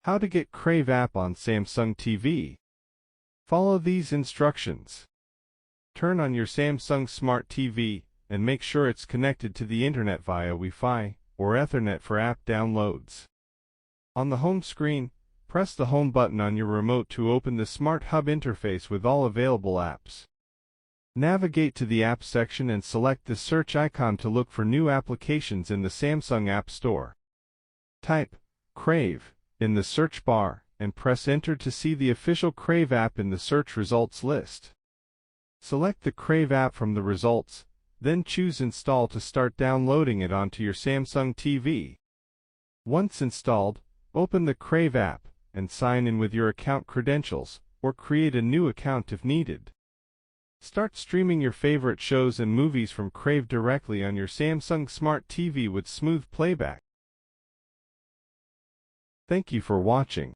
How to get Crave app on Samsung TV. Follow these instructions. Turn on your Samsung Smart TV and make sure it's connected to the internet via Wi-Fi or Ethernet for app downloads. On the home screen, press the home button on your remote to open the Smart Hub interface with all available apps. Navigate to the Apps section and select the search icon to look for new applications in the Samsung App Store. Type Crave in the search bar and press Enter to see the official Crave app in the search results list. Select the Crave app from the results, then choose Install to start downloading it onto your Samsung TV. Once installed, open the Crave app and sign in with your account credentials, or create a new account if needed. Start streaming your favorite shows and movies from Crave directly on your Samsung Smart TV with smooth playback. Thank you for watching.